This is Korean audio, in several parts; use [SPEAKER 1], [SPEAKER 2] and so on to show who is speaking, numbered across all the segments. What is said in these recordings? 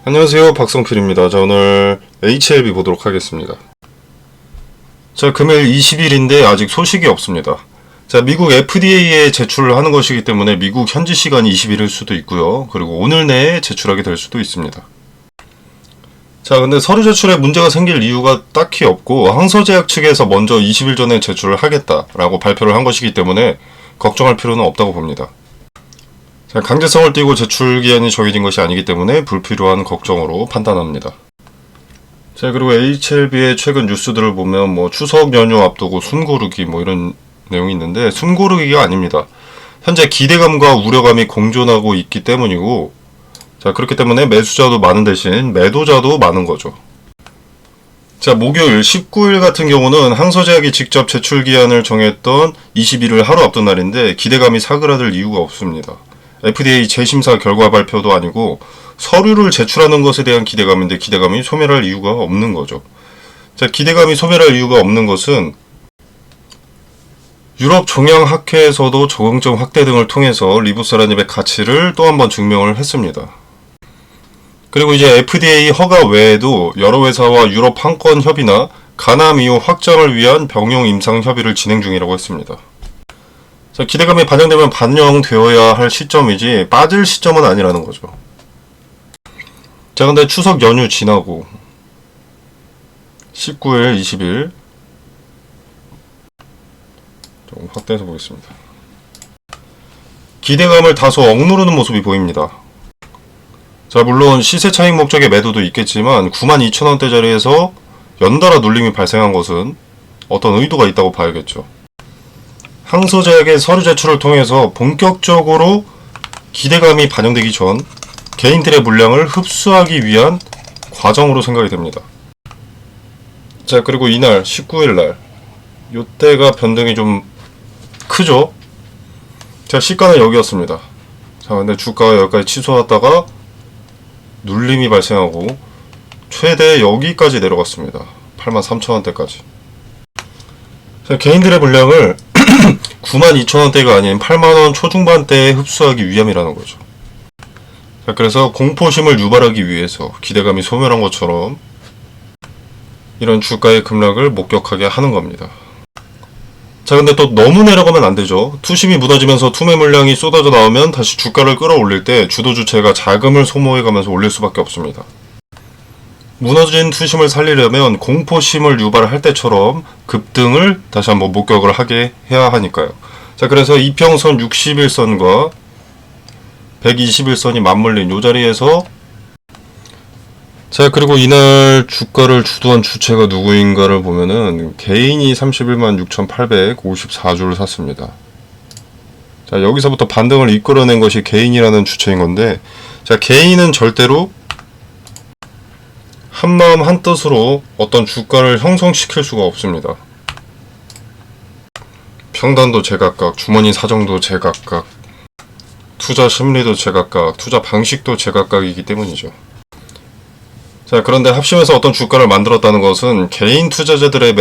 [SPEAKER 1] 안녕하세요, 박성필입니다. 자, 오늘 HLB 보도록 하겠습니다. 자, 금일 20일인데 아직 소식이 없습니다. 자, 미국 FDA에 제출을 하는 것이기 때문에 미국 현지 시간 20일일 수도 있고요. 그리고 오늘 내에 제출하게 될 수도 있습니다. 자, 근데 서류 제출에 문제가 생길 이유가 딱히 없고 항서제약 측에서 먼저 20일 전에 제출을 하겠다라고 발표를 한 것이기 때문에 걱정할 필요는 없다고 봅니다. 자, 강제성을 띠고 제출 기한이 정해진 것이 아니기 때문에 불필요한 걱정으로 판단합니다. 자, 그리고 HLB의 최근 뉴스들을 보면 추석 연휴 앞두고 숨고르기 이런 내용이 있는데 숨고르기가 아닙니다. 현재 기대감과 우려감이 공존하고 있기 때문이고, 자, 그렇기 때문에 매수자도 많은 대신 매도자도 많은 거죠. 자, 목요일 19일 같은 경우는 항서제약이 직접 제출 기한을 정했던 20일을 하루 앞둔 날인데 기대감이 사그라들 이유가 없습니다. FDA 재심사 결과 발표도 아니고 서류를 제출하는 것에 대한 기대감인데 기대감이 소멸할 이유가 없는 거죠. 자, 기대감이 소멸할 이유가 없는 것은 유럽 종양학회에서도 적응증 확대 등을 통해서 리부사라닙의 가치를 또 한 번 증명을 했습니다. 그리고 이제 FDA 허가 외에도 여러 회사와 유럽 판권 협의나 간암 이후 확장을 위한 병용 임상 협의를 진행 중이라고 했습니다. 자, 기대감이 반영되면 반영되어야 할 시점이지 빠질 시점은 아니라는 거죠. 자, 근데 추석 연휴 지나고 19일, 20일 조금 확대해서 보겠습니다. 기대감을 다소 억누르는 모습이 보입니다. 자, 물론 시세 차익 목적의 매도도 있겠지만 92,000원대짜리에서 연달아 눌림이 발생한 것은 어떤 의도가 있다고 봐야겠죠. 항서제약의 서류 제출을 통해서 본격적으로 기대감이 반영되기 전 개인들의 물량을 흡수하기 위한 과정으로 생각이 됩니다. 자, 그리고 이날 19일날 요때가 변동이 좀 크죠? 자, 시가는 여기였습니다. 자, 근데 주가가 여기까지 치솟았다가 눌림이 발생하고 최대 여기까지 내려갔습니다. 83,000원대까지. 자, 개인들의 물량을 92,000원대가 아닌 8만원 초중반대에 흡수하기 위함이라는 거죠. 자, 그래서 공포심을 유발하기 위해서 기대감이 소멸한 것처럼 이런 주가의 급락을 목격하게 하는 겁니다. 자, 근데 또 너무 내려가면 안 되죠. 투심이 무너지면서 투매 물량이 쏟아져 나오면 다시 주가를 끌어올릴 때 주도 주체가 자금을 소모해가면서 올릴 수밖에 없습니다. 무너진 투심을 살리려면 공포심을 유발할 때처럼 급등을 다시 한번 목격을 하게 해야 하니까요. 자, 그래서 이평선 61선과 121선이 맞물린 이 자리에서, 자, 그리고 이날 주가를 주도한 주체가 누구인가를 보면은 개인이 31만 6,854주를 샀습니다. 자, 여기서부터 반등을 이끌어낸 것이 개인이라는 주체인 건데, 자, 개인은 절대로 한마음 한뜻으로 어떤 주가를 형성시킬 수가 없습니다. 평단도 제각각, 주머니 사정도 제각각, 투자 심리도 제각각, 투자 방식도 제각각이기 때문이죠. 자, 그런데 합심해서 어떤 주가를 만들었다는 것은 개인 투자자들의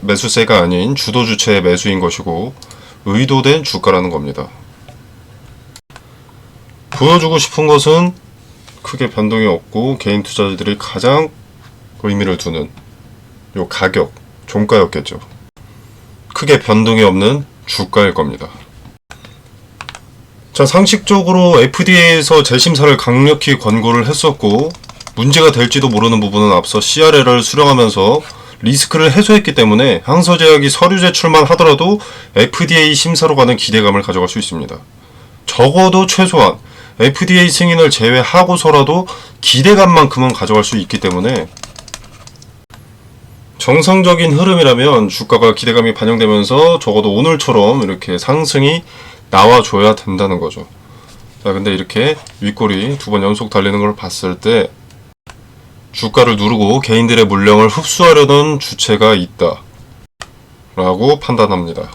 [SPEAKER 1] 매수세가 아닌 주도 주체의 매수인 것이고 의도된 주가라는 겁니다. 보여주고 싶은 것은 크게 변동이 없고 개인 투자자들이 가장 의미를 두는 요 가격, 종가였겠죠. 크게 변동이 없는 주가일 겁니다. 자, 상식적으로 FDA에서 재심사를 강력히 권고를 했었고 문제가 될지도 모르는 부분은 앞서 CRL을 수령하면서 리스크를 해소했기 때문에 항서제약이 서류 제출만 하더라도 FDA 심사로 가는 기대감을 가져갈 수 있습니다. 적어도 최소한 FDA 승인을 제외하고서라도 기대감만큼은 가져갈 수 있기 때문에 정상적인 흐름이라면 주가가 기대감이 반영되면서 적어도 오늘처럼 이렇게 상승이 나와줘야 된다는 거죠. 자, 근데 이렇게 윗꼬리 2번 연속 달리는 걸 봤을 때 주가를 누르고 개인들의 물량을 흡수하려는 주체가 있다 라고 판단합니다.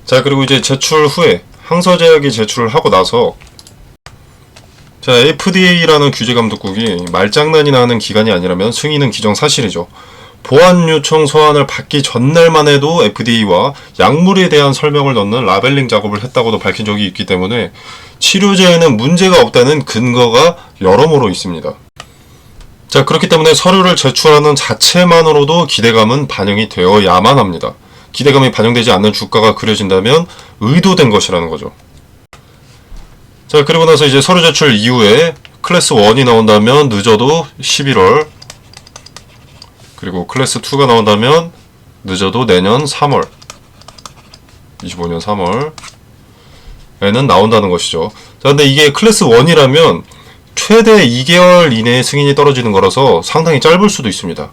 [SPEAKER 1] 자, 그리고 이제 제출 후에 항서제약이 제출을 하고 나서, 자, FDA라는 규제감독국이 말장난이나 하는 기관이 아니라면 승인은 기정사실이죠. 보안 요청 서한을 받기 전날만 해도 FDA와 약물에 대한 설명을 넣는 라벨링 작업을 했다고도 밝힌 적이 있기 때문에 치료제에는 문제가 없다는 근거가 여러모로 있습니다. 자, 그렇기 때문에 서류를 제출하는 자체만으로도 기대감은 반영이 되어야만 합니다. 기대감이 반영되지 않는 주가가 그려진다면 의도된 것이라는 거죠. 자, 그리고 나서 이제 서류 제출 이후에 클래스 1이 나온다면 늦어도 11월, 그리고 클래스 2가 나온다면 늦어도 내년 3월, 25년 3월에는 나온다는 것이죠. 자, 근데 이게 클래스 1이라면 최대 2개월 이내에 승인이 떨어지는 거라서 상당히 짧을 수도 있습니다.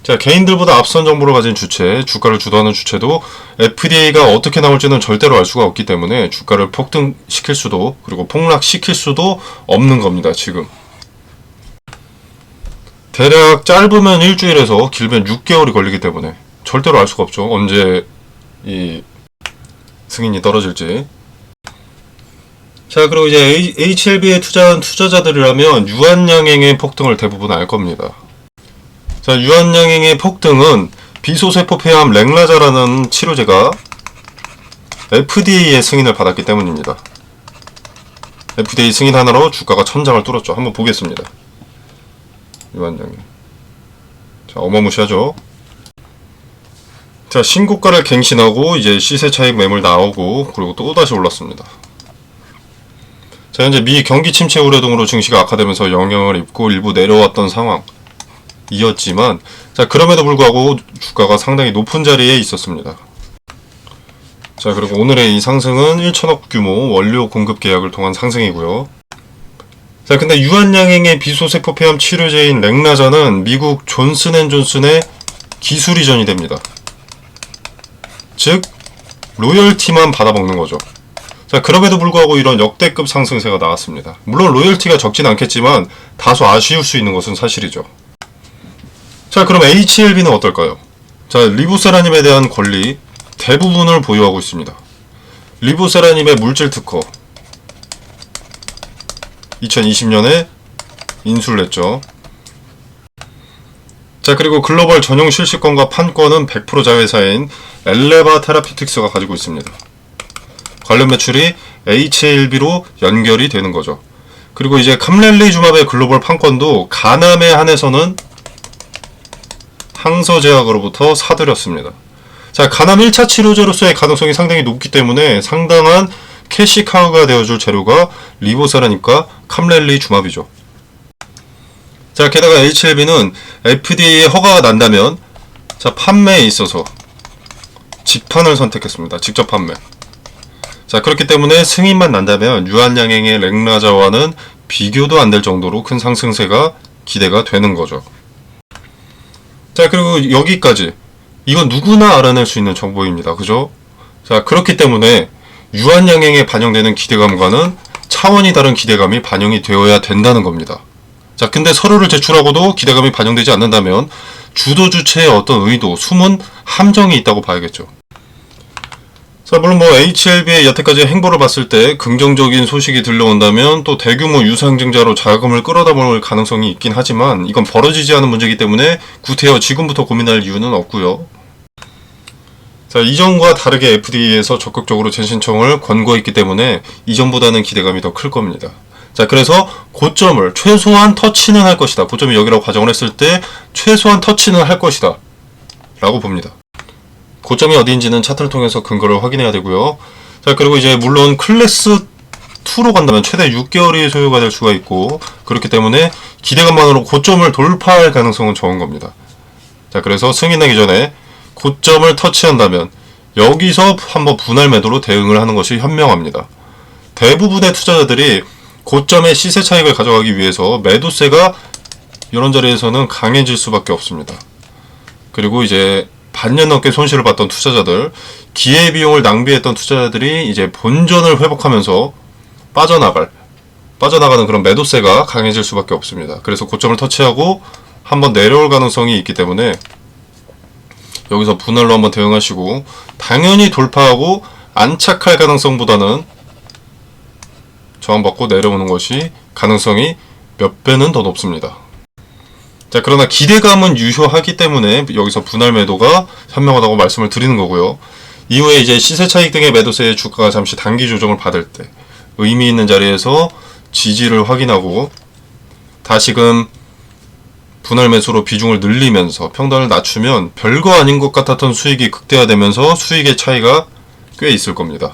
[SPEAKER 1] 자, 개인들보다 앞선 정보를 가진 주체, 주가를 주도하는 주체도 FDA가 어떻게 나올지는 절대로 알 수가 없기 때문에 주가를 폭등시킬 수도, 그리고 폭락시킬 수도 없는 겁니다, 지금. 대략 짧으면 일주일에서 길면 6개월이 걸리기 때문에 절대로 알 수가 없죠. 언제 이 승인이 떨어질지. 자, 그리고 이제 HLB에 투자한 투자자들이라면 유한양행의 폭등을 대부분 알 겁니다. 자, 유한양행의 폭등은 비소세포 폐암 랭라자라는 치료제가 FDA의 승인을 받았기 때문입니다. FDA 승인 하나로 주가가 천장을 뚫었죠. 한번 보겠습니다. 유한양행. 자, 어마무시하죠. 자, 신고가를 갱신하고 이제 시세 차익 매물 나오고, 그리고 또 다시 올랐습니다. 자, 현재 미 경기 침체 우려 등으로 증시가 악화되면서 영향을 입고 일부 내려왔던 상황이었지만, 자, 그럼에도 불구하고 주가가 상당히 높은 자리에 있었습니다. 자, 그리고 오늘의 이 상승은 1천억 규모 원료 공급 계약을 통한 상승이고요. 자, 근데 유한양행의 비소세포 폐암 치료제인 랭라자는 미국 존슨앤존슨의 기술 이전이 됩니다. 즉 로열티만 받아먹는 거죠. 자, 그럼에도 불구하고 이런 역대급 상승세가 나왔습니다. 물론 로열티가 적진 않겠지만 다소 아쉬울 수 있는 것은 사실이죠. 자, 그럼 HLB는 어떨까요? 자, 리보세라님에 대한 권리 대부분을 보유하고 있습니다. 리보세라님의 물질 특허 2020년에 인수를 했죠. 자, 그리고 글로벌 전용 실시권과 판권은 100% 자회사인 엘레바 테라피틱스가 가지고 있습니다. 관련 매출이 HLB로 연결이 되는 거죠. 그리고 이제 캄렐리주맙의 글로벌 판권도 가남에 한해서는 항서제약으로부터 사들였습니다. 자, 가남 1차 치료제로서의 가능성이 상당히 높기 때문에 상당한 캐시카우가 되어줄 재료가 리보세라닙과 캄렐리주맙이죠. 자, 게다가 HLB는 FDA의 허가가 난다면, 자, 판매에 있어서 직판을 선택했습니다. 직접 판매. 자, 그렇기 때문에 승인만 난다면 유한양행의 랭라자와는 비교도 안 될 정도로 큰 상승세가 기대가 되는 거죠. 자, 그리고 여기까지 이건 누구나 알아낼 수 있는 정보입니다. 그죠? 자, 그렇기 때문에 유한양행에 반영되는 기대감과는 차원이 다른 기대감이 반영이 되어야 된다는 겁니다. 자, 근데 서류를 제출하고도 기대감이 반영되지 않는다면 주도 주체의 어떤 의도, 숨은 함정이 있다고 봐야겠죠. 자, 물론 뭐 HLB의 여태까지 행보를 봤을 때 긍정적인 소식이 들려온다면 또 대규모 유상증자로 자금을 끌어다 볼 가능성이 있긴 하지만 이건 벌어지지 않은 문제이기 때문에 구태여 지금부터 고민할 이유는 없고요. 자, 이전과 다르게 FDA에서 적극적으로 재신청을 권고했기 때문에 이전보다는 기대감이 더 클 겁니다. 자, 그래서 고점을 최소한 터치는 할 것이다. 고점이 여기라고 가정을 했을 때 최소한 터치는 할 것이다 라고 봅니다. 고점이 어디인지는 차트를 통해서 근거를 확인해야 되고요. 자, 그리고 이제 물론 클래스 2로 간다면 최대 6개월이 소요가 될 수가 있고, 그렇기 때문에 기대감만으로 고점을 돌파할 가능성은 적은 겁니다. 자, 그래서 승인하기 전에 고점을 터치한다면 여기서 한번 분할 매도로 대응을 하는 것이 현명합니다. 대부분의 투자자들이 고점의 시세 차익을 가져가기 위해서 매도세가 이런 자리에서는 강해질 수밖에 없습니다. 그리고 이제 반년 넘게 손실을 봤던 투자자들, 기회비용을 낭비했던 투자자들이 이제 본전을 회복하면서 빠져나가는 그런 매도세가 강해질 수밖에 없습니다. 그래서 고점을 터치하고 한번 내려올 가능성이 있기 때문에 여기서 분할로 한번 대응하시고, 당연히 돌파하고 안착할 가능성보다는 저항받고 내려오는 것이 가능성이 몇 배는 더 높습니다. 자, 그러나 기대감은 유효하기 때문에 여기서 분할 매도가 현명하다고 말씀을 드리는 거고요. 이후에 이제 시세 차익 등의 매도세의 주가가 잠시 단기 조정을 받을 때 의미 있는 자리에서 지지를 확인하고 다시금 분할 매수로 비중을 늘리면서 평단을 낮추면 별거 아닌 것 같았던 수익이 극대화되면서 수익의 차이가 꽤 있을 겁니다.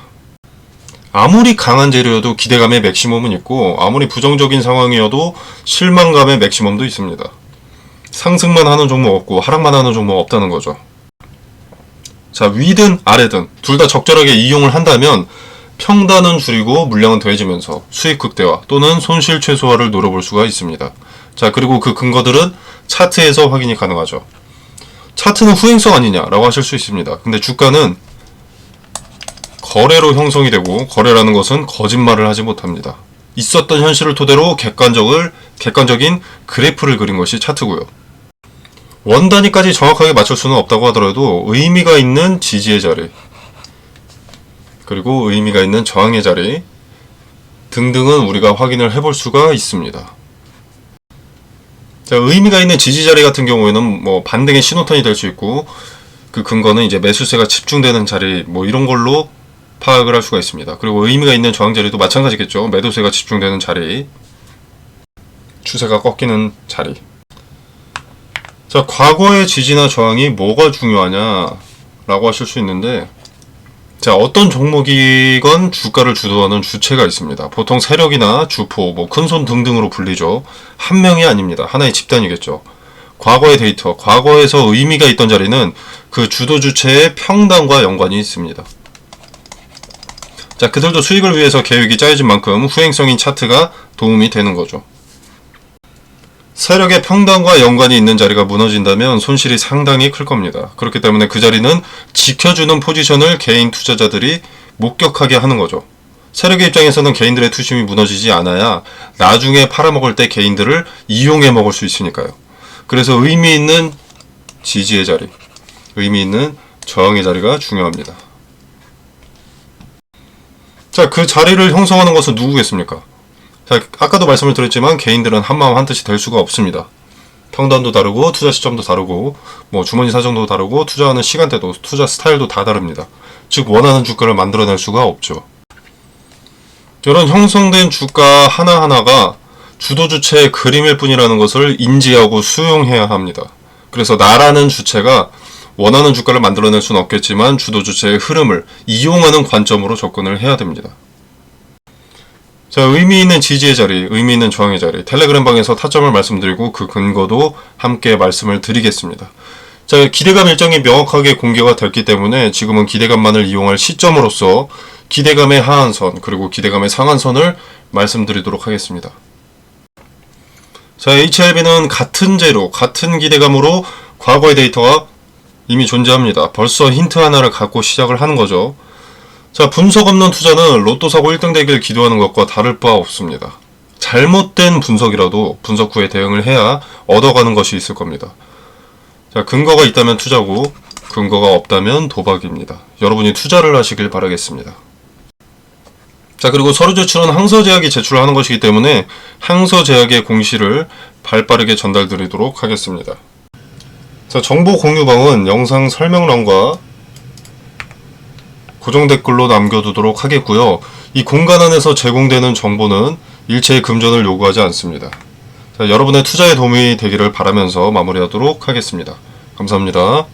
[SPEAKER 1] 아무리 강한 재료여도 기대감의 맥시멈은 있고 아무리 부정적인 상황이어도 실망감의 맥시멈도 있습니다. 상승만 하는 종목 없고 하락만 하는 종목 없다는 거죠. 자, 위든 아래든 둘 다 적절하게 이용을 한다면 평단은 줄이고 물량은 더해지면서 수익 극대화 또는 손실 최소화를 노려볼 수가 있습니다. 자, 그리고 그 근거들은 차트에서 확인이 가능하죠. 차트는 후행성 아니냐라고 하실 수 있습니다. 근데 주가는 거래로 형성이 되고 거래라는 것은 거짓말을 하지 못합니다. 있었던 현실을 토대로 객관적인 그래프를 그린 것이 차트고요. 원 단위까지 정확하게 맞출 수는 없다고 하더라도 의미가 있는 지지의 자리 그리고 의미가 있는 저항의 자리 등등은 우리가 확인을 해볼 수가 있습니다. 자, 의미가 있는 지지 자리 같은 경우에는 뭐 반등의 신호탄이 될 수 있고 그 근거는 이제 매수세가 집중되는 자리 뭐 이런 걸로 파악을 할 수가 있습니다. 그리고 의미가 있는 저항 자리도 마찬가지겠죠. 매도세가 집중되는 자리, 추세가 꺾이는 자리. 자, 과거의 지지나 저항이 뭐가 중요하냐라고 하실 수 있는데, 자, 어떤 종목이건 주가를 주도하는 주체가 있습니다. 보통 세력이나 주포, 뭐 큰손 등등으로 불리죠. 한 명이 아닙니다. 하나의 집단이겠죠. 과거의 데이터, 과거에서 의미가 있던 자리는 그 주도 주체의 평단과 연관이 있습니다. 자, 그들도 수익을 위해서 계획이 짜여진 만큼 후행성인 차트가 도움이 되는 거죠. 세력의 평단과 연관이 있는 자리가 무너진다면 손실이 상당히 클 겁니다. 그렇기 때문에 그 자리는 지켜주는 포지션을 개인 투자자들이 목격하게 하는 거죠. 세력의 입장에서는 개인들의 투심이 무너지지 않아야 나중에 팔아먹을 때 개인들을 이용해 먹을 수 있으니까요. 그래서 의미 있는 지지의 자리, 의미 있는 저항의 자리가 중요합니다. 자, 그 자리를 형성하는 것은 누구겠습니까? 자, 아까도 말씀을 드렸지만 개인들은 한마음 한뜻이 될 수가 없습니다. 평단도 다르고 투자 시점도 다르고 뭐 주머니 사정도 다르고 투자하는 시간대도 투자 스타일도 다 다릅니다. 즉 원하는 주가를 만들어낼 수가 없죠. 이런 형성된 주가 하나하나가 주도 주체의 그림일 뿐이라는 것을 인지하고 수용해야 합니다. 그래서 나라는 주체가 원하는 주가를 만들어낼 수는 없겠지만 주도 주체의 흐름을 이용하는 관점으로 접근을 해야 됩니다. 자, 의미 있는 지지의 자리, 의미 있는 저항의 자리, 텔레그램 방에서 타점을 말씀드리고 그 근거도 함께 말씀을 드리겠습니다. 자, 기대감 일정이 명확하게 공개가 됐기 때문에 지금은 기대감만을 이용할 시점으로서 기대감의 하한선 그리고 기대감의 상한선을 말씀드리도록 하겠습니다. 자, HLB는 같은 재료, 같은 기대감으로 과거의 데이터가 이미 존재합니다. 벌써 힌트 하나를 갖고 시작을 하는 거죠. 자, 분석 없는 투자는 로또 사고 1등 되길 기도하는 것과 다를 바 없습니다. 잘못된 분석이라도 분석 후에 대응을 해야 얻어가는 것이 있을 겁니다. 자, 근거가 있다면 투자고 근거가 없다면 도박입니다. 여러분이 투자를 하시길 바라겠습니다. 자, 그리고 서류 제출은 항서제약이 제출하는 것이기 때문에 항서제약의 공시를 발빠르게 전달드리도록 하겠습니다. 자, 정보 공유방은 영상 설명란과 고정 댓글로 남겨두도록 하겠고요. 이 공간 안에서 제공되는 정보는 일체의 금전을 요구하지 않습니다. 자, 여러분의 투자에 도움이 되기를 바라면서 마무리하도록 하겠습니다. 감사합니다.